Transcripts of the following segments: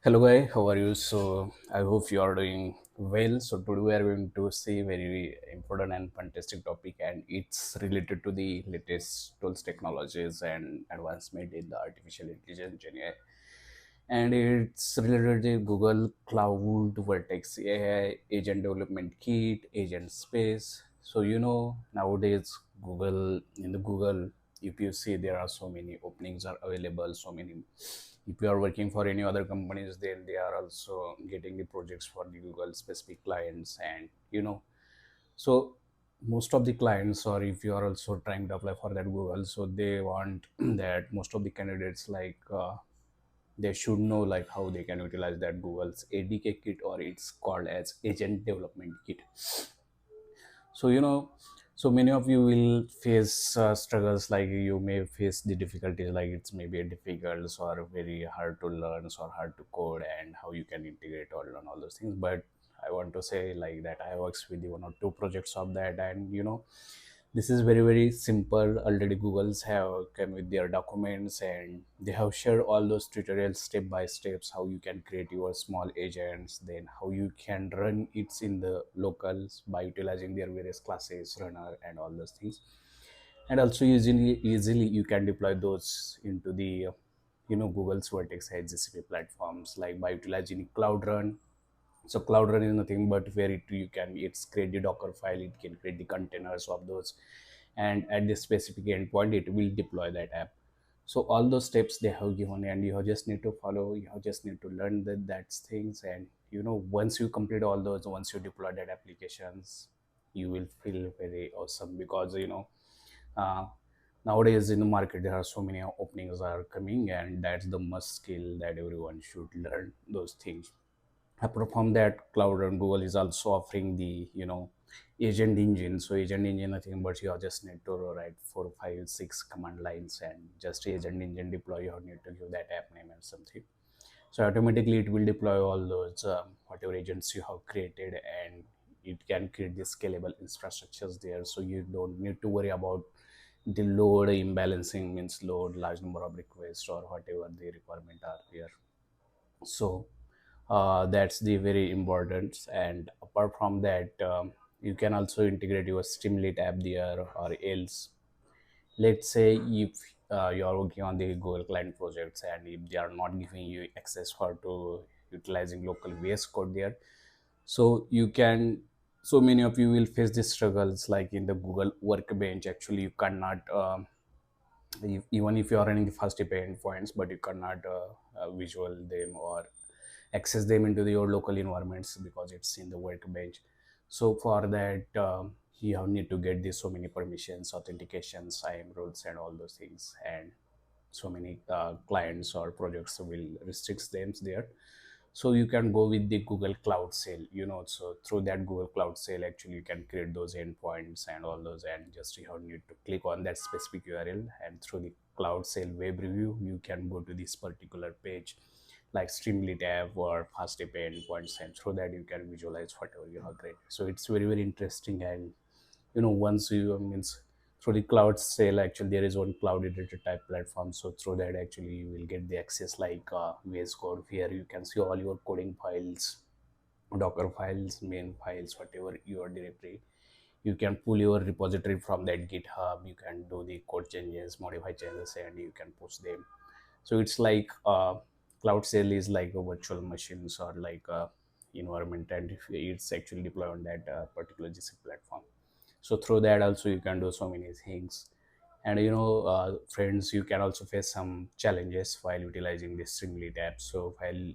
Hello, guys. How are you? So, I hope you are doing well. So, today we are going to see very important and fantastic topic, and it's related to the latest tools, technologies, and advancement in the artificial intelligence and AI. And it's related to Google Cloud, Vertex AI, Agent Development Kit, Agent Space. So, nowadays Google in the Google, if you see there are so many openings are available, so many. If you are working for any other companies, then they are also getting the projects for the Google specific clients, and so most of the clients, or if you are also trying to apply for that Google, so they want that most of the candidates they should know like how they can utilize that Google's ADK kit, or it's called as Agent Development Kit. So so many of you will face struggles, like you may face the difficulties, like it's maybe difficult or very hard to learn or hard to code, and how you can integrate all those things. But I want to say like that I works with the one or two projects of that, and this is very simple. Already Google's have come with their documents, and they have shared all those tutorials step by steps, how you can create your small agents, then how you can run it in the locals by utilizing their various classes, runner, and all those things. And also easily you can deploy those into the Google's Vertex AI GCP platforms, like by utilizing Cloud Run. So Cloud Run is nothing but where you can it's create the Docker file, it can create the containers of those, and at this specific endpoint it will deploy that app. So all those steps they have given, and you just need to follow, you just need to learn that things. And once you complete all those, once you deploy that applications, you will feel very awesome, because uh, nowadays in the market there are so many openings are coming, and that's the must skill that everyone should learn those things. Apart from that, Cloud and Google is also offering the agent engine. So agent engine nothing but you just need to write 4 5 6 command lines, and just agent engine deploy, you need to give that app name and something. So automatically it will deploy all those whatever agents you have created, and it can create the scalable infrastructures there, so you don't need to worry about the load imbalancing, means load large number of requests or whatever the requirement are here. So that's the very important. And apart from that, you can also integrate your Streamlit app there, or else let's say if you are working on the Google client projects, and if they are not giving you access for to utilizing local VS code there, so you can, so many of you will face these struggles, like in the Google workbench actually you cannot even if you are running the fast API endpoints, but you cannot visual them or access them into your local environments, because it's in the workbench. So for that, you have need to get this so many permissions, authentications, IAM rules, and all those things. And so many clients or projects will restrict them there. So you can go with the Google Cloud Sale, so through that Google Cloud Sale actually you can create those endpoints and all those, and just you have need to click on that specific URL, and through the Cloud Sale web review you can go to this particular page, like Streamlit app or fast API endpoints, and through that you can visualize whatever you have created. So it's very interesting. And once you means through the Cloud Sale, actually there is one cloud editor type platform, so through that actually you will get the access, like VS Code. Here you can see all your coding files, Docker files, main files, whatever your directory. You can pull your repository from that GitHub, you can do the code changes, modify changes, and you can push them. So it's like Cloud Sale is like a virtual machines, or like a environment, and it's actually deployed on that particular GCP platform. So through that also you can do so many things. And friends, you can also face some challenges while utilizing this Streamlit app. So while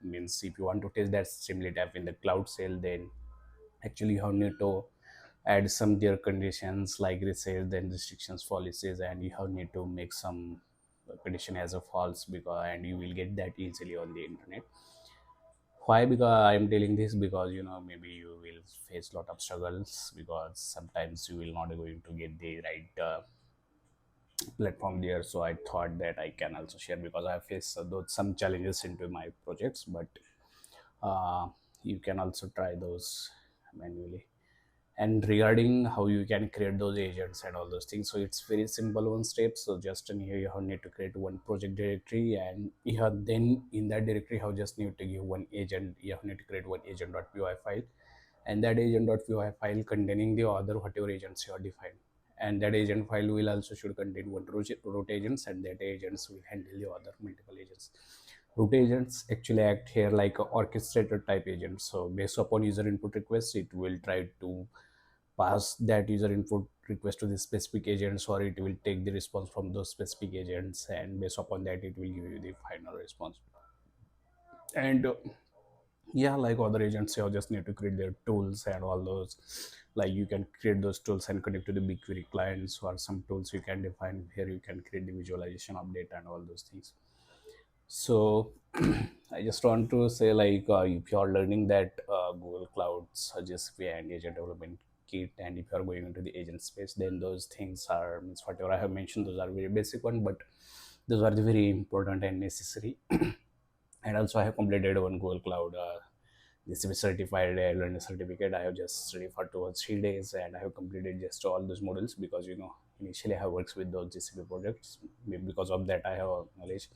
means if you want to test that Streamlit app in the Cloud Sale, then actually you need to add some their conditions, like reset then restrictions policies, and you have need to make some condition as a false, because and you will get that easily on the internet. Why? Because I'm telling this, because maybe you will face a lot of struggles, because sometimes you will not going to get the right platform there. So I thought that I can also share, because I face those some challenges into my projects. But uh, you can also try those manually. And regarding how you can create those agents and all those things, so it's very simple one step. So just in here you have need to create one project directory, and you have then in that directory you have just need to give one agent. You have need to create one agent.py file, and that agent.py file containing the other whatever agents you have defined. And that agent file will also should contain one root agents, and that agents will handle the other multiple agents. Root agents actually act here like a orchestrator type agent. So based upon user input request, it will try to pass that user input request to the specific agents, or it will take the response from those specific agents, and based upon that it will give you the final response. And yeah, like other agents, you just need to create their tools and all those. Like you can create those tools and connect to the BigQuery clients, or some tools you can define here. You can create the visualization update and all those things. So I just want to say, like, if you are learning that Google Cloud suggests via and agent development kit, and if you are going into the agent space, then those things are means whatever I have mentioned. Those are very basic one, but those are the very important and necessary. And also, I have completed one Google Cloud GCP certified learner certificate. I have just studied for 2 or 3 days, and I have completed just all those modules because initially I have worked with those GCP projects. Because of that, I have knowledge.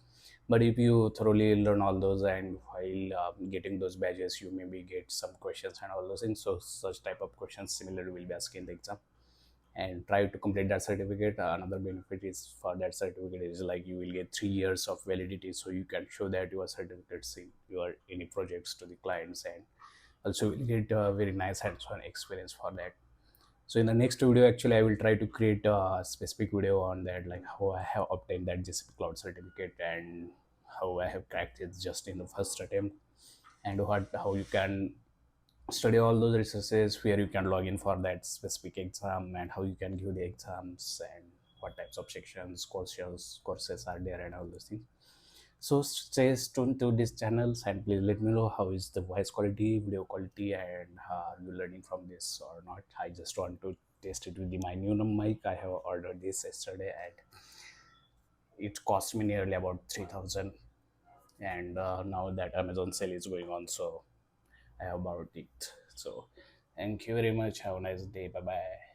But if you thoroughly learn all those, and while getting those badges, you maybe get some questions and all those things. So such type of questions similarly will be asked in the exam, and try to complete that certificate. Another benefit is for that certificate is like you will get 3 years of validity, so you can show that your certificates in your any projects to the clients, and also will get a very nice hands-on experience for that. So in the next video, actually, I will try to create a specific video on that, like how I have obtained that GCP Cloud certificate, and how I have cracked it just in the first attempt, and what how you can study all those resources where you can log in for that specific exam, and how you can give the exams, and what types of sections courses are there and all those things. So stay tuned to these channels, and please let me know how is the voice quality, video quality, and are you learning from this or not. I just want to test it with my new mic. I have ordered this yesterday, and it cost me nearly about 3,000. And now that Amazon sale is going on, so I have borrowed it. So thank you very much. Have a nice day. Bye bye.